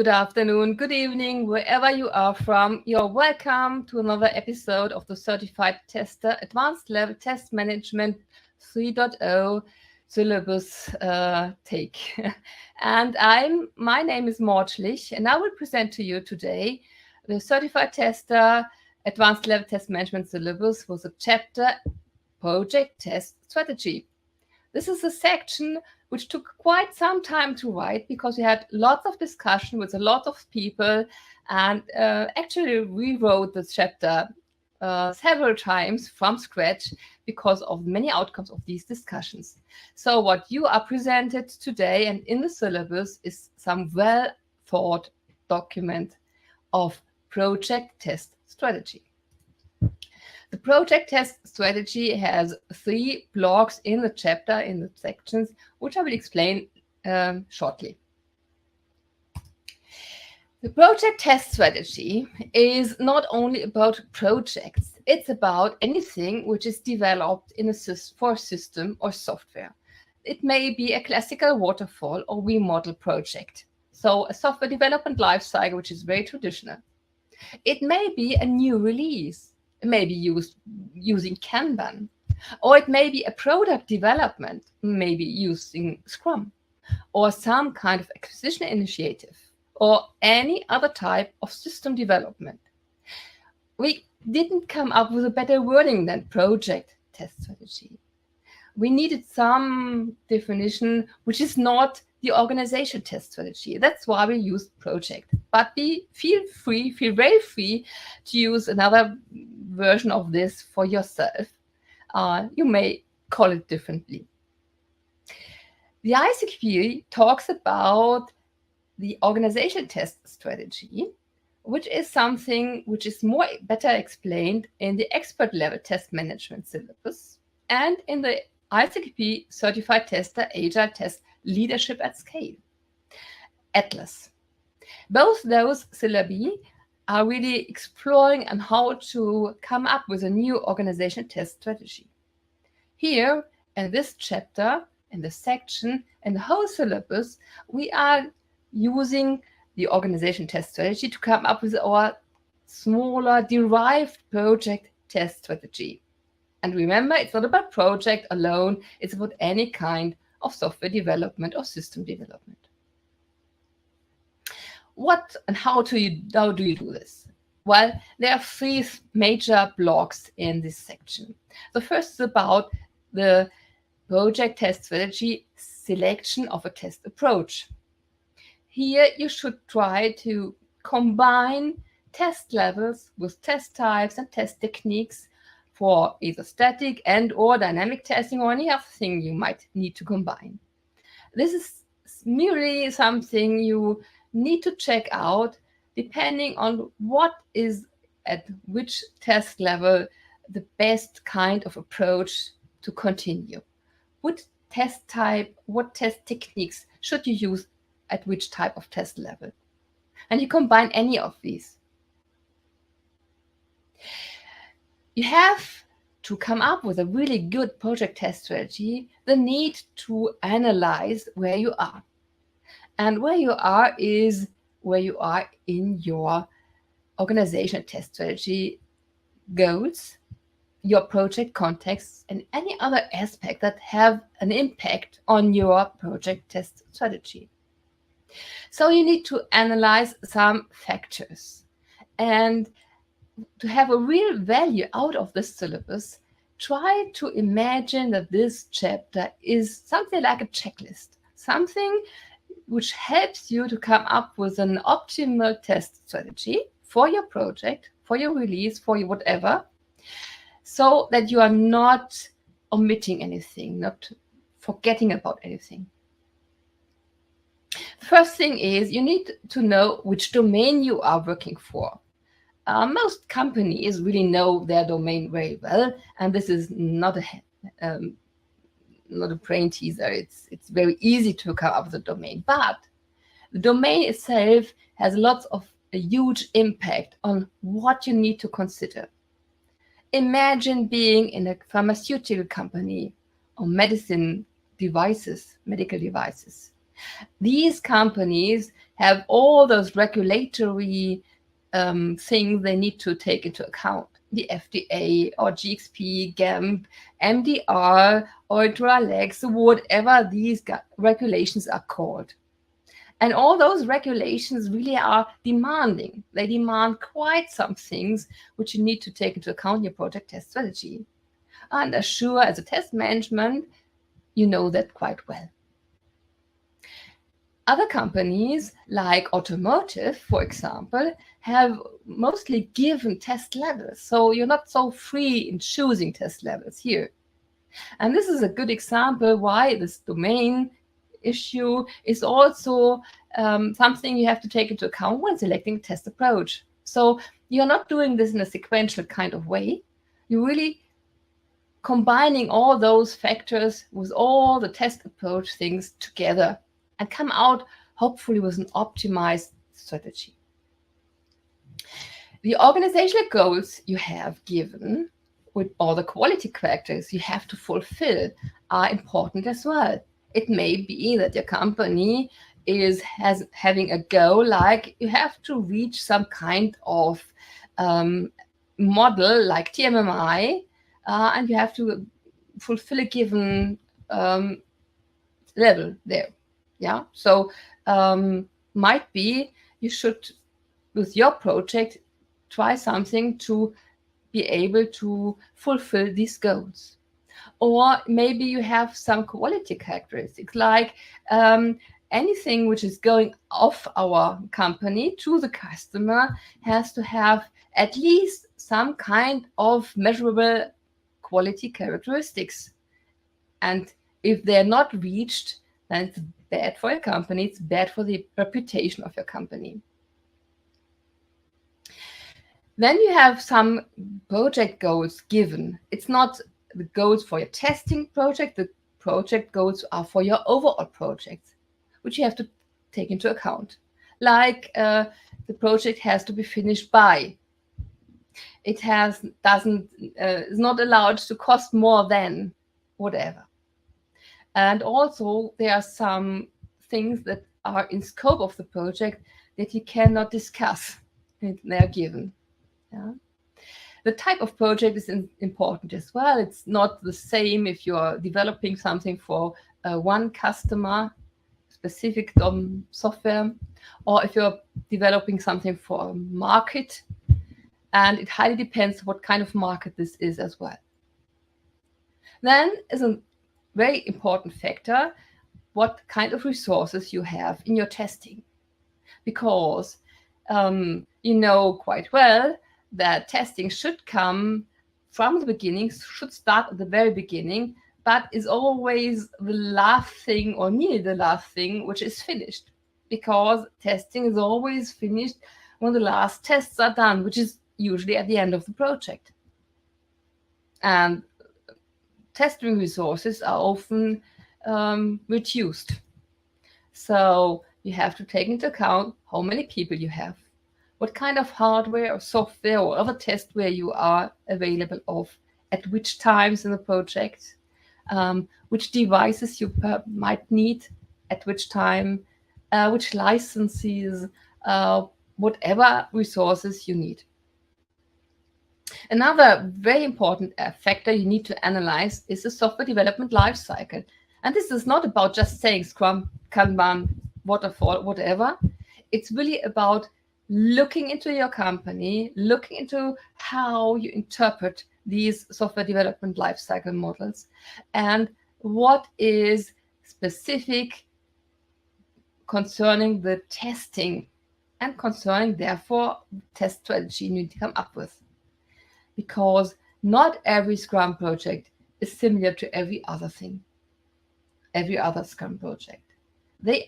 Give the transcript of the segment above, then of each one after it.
good afternoon, good evening, wherever you are from. You're welcome to another episode of the Certified Tester Advanced Level Test Management 3.0 syllabus take. And my name is Maud Schlich, and I will present to you today the Certified Tester Advanced Level Test Management syllabus with a chapter Project Test Strategy. This is a section which took quite some time to write because we had lots of discussion with a lot of people and actually rewrote this chapter several times from scratch because of many outcomes of these discussions. So what you are presented today and in the syllabus is some well thought document of project test strategy. The project test strategy has 3 blocks in the chapter, in the sections, which I will explain shortly. The project test strategy is not only about projects, it's about anything which is developed in for a system or software. It may be a classical waterfall or remodel project, so a software development lifecycle, which is very traditional. It may be a new release. It may be used using Kanban, or it may be a product development, maybe using Scrum, or some kind of acquisition initiative, or any other type of system development. We didn't come up with a better wording than project test strategy. We needed some definition which is not the organization test strategy. That's why we used project. But feel very free to use another version of this for yourself. You may call it differently. The ISTQB talks about the organization test strategy, which is something which is better explained in the expert level test management syllabus and in the ISTQB Certified Tester Agile Test Leadership at Scale, Atlas. Both those syllabi are really exploring on how to come up with a new organization test strategy. Here, in this chapter, in this section, in the whole syllabus, we are using the organization test strategy to come up with our smaller derived project test strategy. And remember, it's not about project alone, it's about any kind of software development or system development. What and how do you do this? Well, there are 3 major blocks in this section. The first is about the project test strategy selection of a test approach. Here you should try to combine test levels with test types and test techniques for either static and or dynamic testing or any other thing you might need to combine. This is merely something you need to check out depending on what is at which test level the best kind of approach to continue. What test type, what test techniques should you use at which type of test level? And you combine any of these. You have to come up with a really good project test strategy, the need to analyze where you are. And where you are is where you are in your organization test strategy goals, your project context, and any other aspect that have an impact on your project test strategy. So you need to analyze some factors. And to have a real value out of this syllabus, try to imagine that this chapter is something like a checklist, something which helps you to come up with an optimal test strategy for your project, for your release, for your whatever, so that you are not omitting anything, not forgetting about anything. The first thing is you need to know which domain you are working for. Most companies really know their domain very well, and this is not a brain teaser. It's very easy to come up with a domain, but the domain itself has lots of a huge impact on what you need to consider. Imagine being in a pharmaceutical company or medical devices. These companies have all those regulatory things they need to take into account. The FDA or GXP, GAMP, MDR, or DRALEX, whatever these regulations are called. And all those regulations really are demanding. They demand quite some things which you need to take into account in your project test strategy. And as sure as a test management, you know that quite well. Other companies, like automotive, for example, have mostly given test levels. So you're not so free in choosing test levels here. And this is a good example why this domain issue is also something you have to take into account when selecting a test approach. So you're not doing this in a sequential kind of way. You're really combining all those factors with all the test approach things together and come out hopefully with an optimized strategy. The organizational goals you have given with all the quality characters you have to fulfill are important as well. It may be that your company is having a goal like you have to reach some kind of model like TMMI, and you have to fulfill a given level there. Yeah, so might be you should, with your project, try something to be able to fulfill these goals. Or maybe you have some quality characteristics, like anything which is going off our company to the customer has to have at least some kind of measurable quality characteristics. And if they're not reached, then it's bad for your company, it's bad for the reputation of your company. Then you have some project goals given. It's not the goals for your testing project, the project goals are for your overall project, which you have to take into account. Like the project has to be finished by. It is not allowed to cost more than whatever. And also there are some things that are in scope of the project that you cannot discuss. They are given. Yeah. The type of project is important as well. It's not the same if you're developing something for one customer, specific software, or if you're developing something for a market. And it highly depends what kind of market this is as well. Then is a very important factor what kind of resources you have in your testing. Because you know quite well that testing should come from the beginning, should start at the very beginning, but is always the last thing or nearly the last thing which is finished. Because testing is always finished when the last tests are done, which is usually at the end of the project. And testing resources are often reduced. So you have to take into account how many people you have, what kind of hardware or software or other testware you are available of, at which times in the project, which devices you might need at which time, which licenses, whatever resources you need. Another very important factor you need to analyze is the software development lifecycle. And this is not about just saying Scrum, Kanban, waterfall, whatever. It's really about looking into your company, looking into how you interpret these software development lifecycle models, and what is specific concerning the testing and concerning, therefore, test strategy you need to come up with. Because not every Scrum project is similar to every other thing, every other Scrum project. They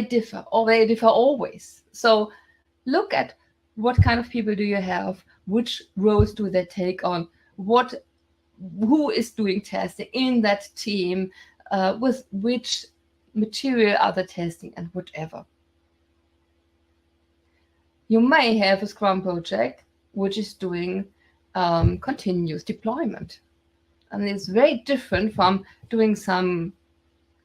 differ, or they differ always. So look at what kind of people do you have, which roles do they take on, who is doing testing in that team, with which material are they testing, and whatever. You may have a Scrum project which is doing continuous deployment. And it's very different from doing some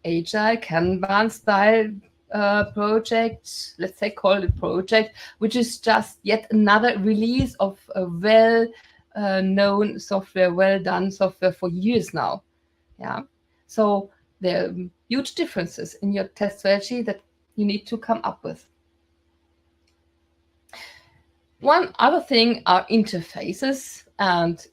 agile Kanban style project, let's say call it project, which is just yet another release of a well-known software, well-done software for years now. Yeah. So there are huge differences in your test strategy that you need to come up with. One other thing are interfaces, and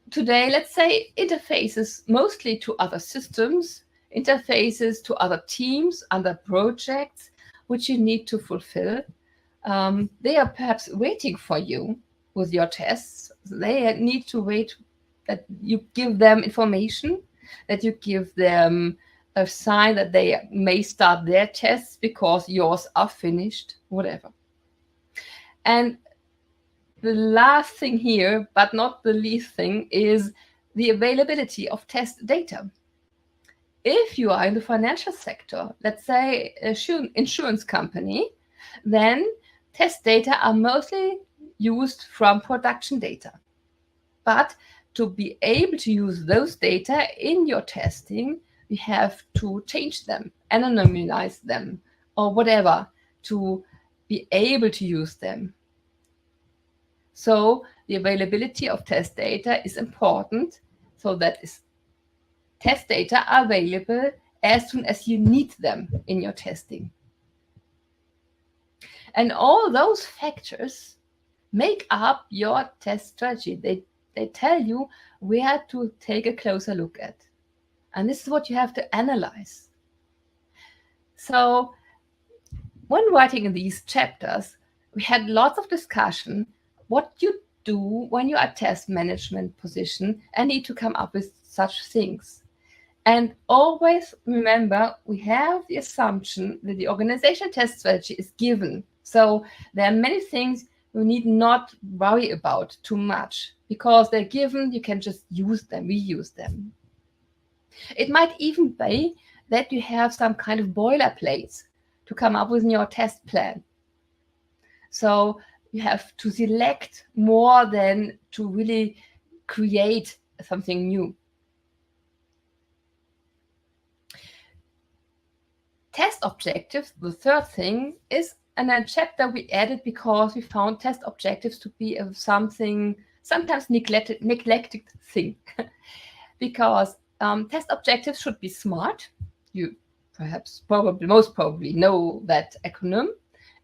today, let's say interfaces mostly to other systems, interfaces to other teams, other projects, which you need to fulfill. They are perhaps waiting for you with your tests. They need to wait that you give them information, that you give them a sign that they may start their tests because yours are finished, whatever. And the last thing here, but not the least thing, is the availability of test data. If you are in the financial sector, let's say an insurance company, then test data are mostly used from production data. But to be able to use those data in your testing, you have to change them, anonymize them, or whatever, to be able to use them. So the availability of test data is important, so that test data are available as soon as you need them in your testing. And all those factors make up your test strategy. They tell you where to take a closer look at. And this is what you have to analyze. So when writing these chapters, we had lots of discussion what you do when you are test management position and need to come up with such things. And always remember, we have the assumption that the organizational test strategy is given. So there are many things you need not worry about too much because they're given, you can just use them, reuse them. It might even be that you have some kind of boilerplates to come up with your test plan. So you have to select more than to really create something new. Test objectives, the third thing, is a chapter we added because we found test objectives to be something sometimes neglected thing. Because test objectives should be SMART. You most probably know that acronym.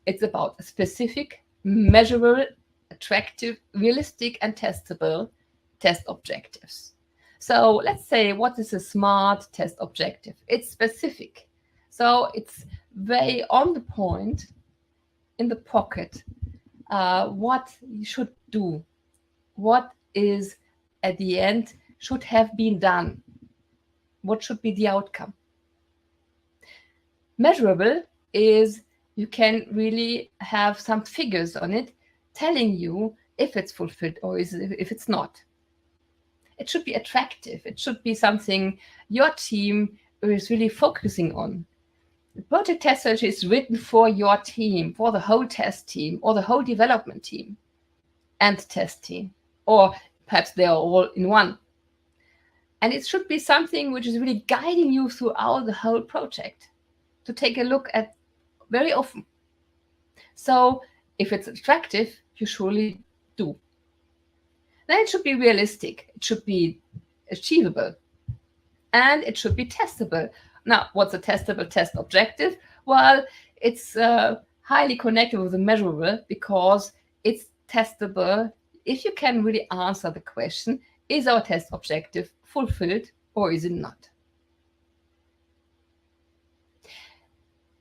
It's about a specific, measurable, attractive, realistic, and testable test objectives. So let's say, what is a SMART test objective? It's specific. So it's very on the point, in the pocket, what you should do, what is at the end should have been done, what should be the outcome. Measurable is you can really have some figures on it telling you if it's fulfilled or if it's not. It should be attractive. It should be something your team is really focusing on. The project test strategy is written for your team, for the whole test team or the whole development team and test team, or perhaps they are all in one. And it should be something which is really guiding you throughout the whole project to take a look at very often. So if it's attractive, you surely do. Then it should be realistic. It should be achievable. And it should be testable. Now, what's a testable test objective? Well, it's highly connected with the measurable because it's testable if you can really answer the question, is our test objective fulfilled or is it not?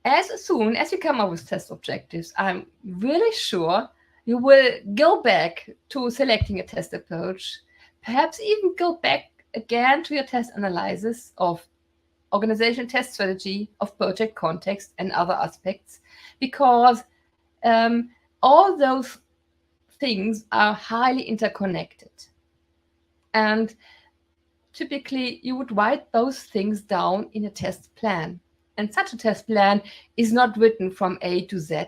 As soon as you come up with test objectives, I'm really sure you will go back to selecting a test approach, perhaps even go back again to your test analysis of organization test strategy, of project context and other aspects, because all those things are highly interconnected. And typically you would write those things down in a test plan. And such a test plan is not written from A to Z.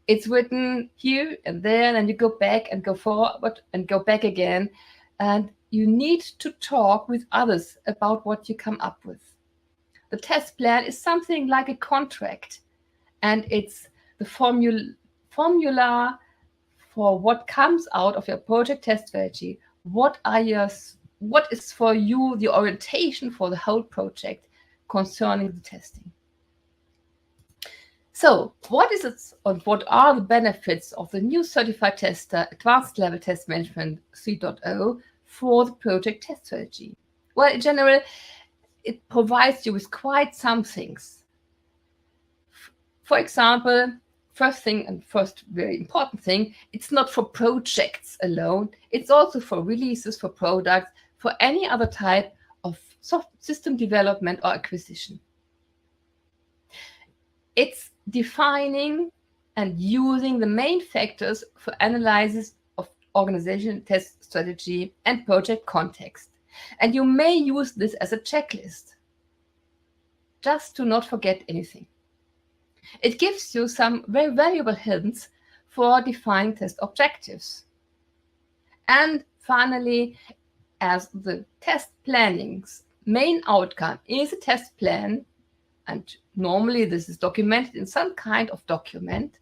It's written here and there, and you go back and go forward and go back again. And you need to talk with others about what you come up with. The test plan is something like a contract, and it's the formula for what comes out of your project test strategy. What is for you the orientation for the whole project concerning the testing? So what is it, or what are the benefits of the new Certified Tester Advanced Level Test Management 3.0 for the project test strategy? Well, in general, it provides you with quite some things. For example, first thing and first very important thing, it's not for projects alone. It's also for releases, for products, for any other type of system development or acquisition. It's defining and using the main factors for analysis of organization test strategy and project context. And you may use this as a checklist, just to not forget anything. It gives you some very valuable hints for defining test objectives. And finally, as the test planning's main outcome is a test plan, and normally this is documented in some kind of document,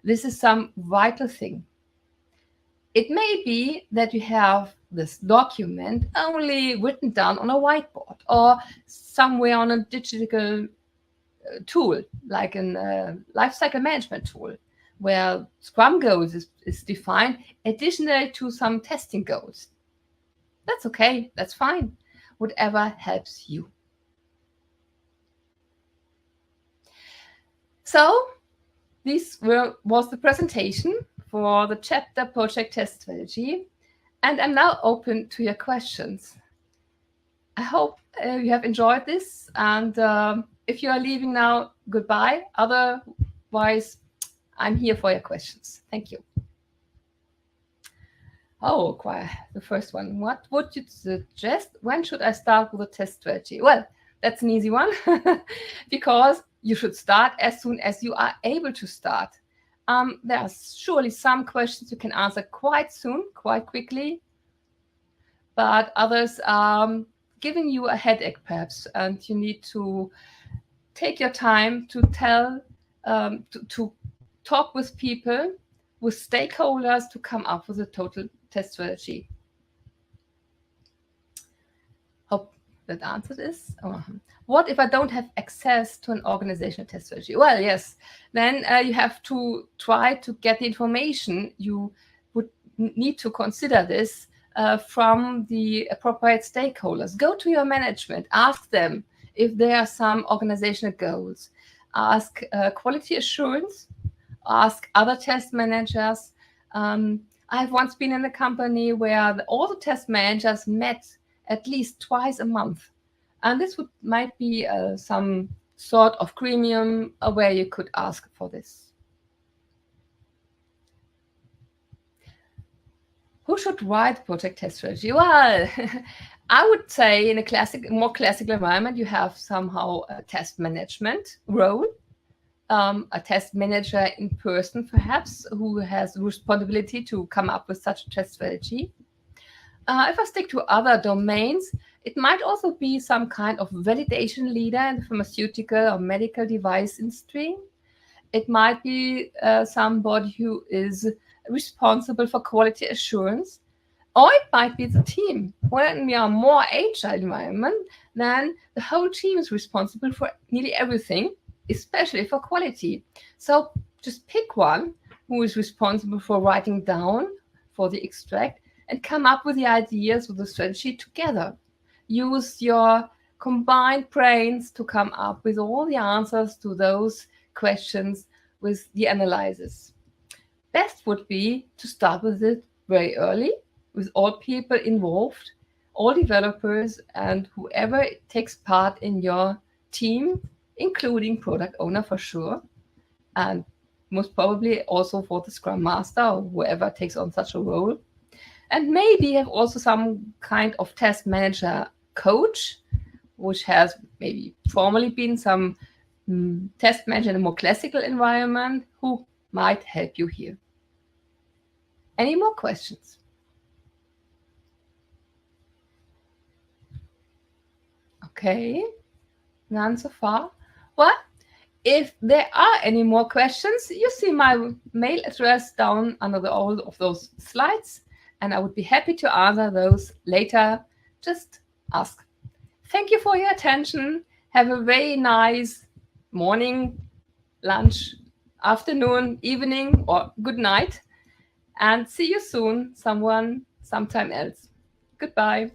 this is some vital thing. It may be that you have this document only written down on a whiteboard or somewhere on a digital tool, like a lifecycle management tool, where Scrum goals is defined additional to some testing goals. That's okay, that's fine, whatever helps you. So this was the presentation for the chapter Project Test Strategy, and I'm now open to your questions. I hope you have enjoyed this, and if you are leaving now, goodbye. Otherwise, I'm here for your questions. Thank you. Oh, quite the first one. What would you suggest? When should I start with a test strategy? Well, that's an easy one because you should start as soon as you are able to start. There are surely some questions you can answer quite soon, quite quickly, but others are giving you a headache perhaps, and you need to take your time to to talk with people, with stakeholders, to come up with a total test strategy. Hope that answered this. What if I don't have access to an organizational test strategy? Well, yes, then you have to try to get the information. You would need to consider this from the appropriate stakeholders. Go to your management, ask them if there are some organizational goals. Ask quality assurance, ask other test managers. I've once been in a company where all the test managers met at least twice a month. And this might be some sort of premium where you could ask for this. Who should write project test strategy? Well, I would say in a more classical environment, you have somehow a test management role, a test manager in person, perhaps, who has responsibility to come up with such a test strategy. If I stick to other domains, it might also be some kind of validation leader in the pharmaceutical or medical device industry. It might be somebody who is responsible for quality assurance, or it might be the team. When we are more agile environment, then the whole team is responsible for nearly everything, especially for quality. So just pick one who is responsible for writing down for the extract and come up with the ideas with the strategy together. Use your combined brains to come up with all the answers to those questions with the analysis. Best would be to start with it very early, with all people involved, all developers, and whoever takes part in your team, including product owner for sure, and most probably also for the Scrum Master or whoever takes on such a role. And maybe have also some kind of test manager coach, which has maybe formerly been some test manager in a more classical environment who might help you here. Any more questions? Okay, None so far? Well, if there are any more questions, you see my mail address down under all of those slides, and I would be happy to answer those later. Just ask. Thank you for your attention. Have a very nice morning, lunch, afternoon, evening, or good night. And see you soon, sometime else. Goodbye.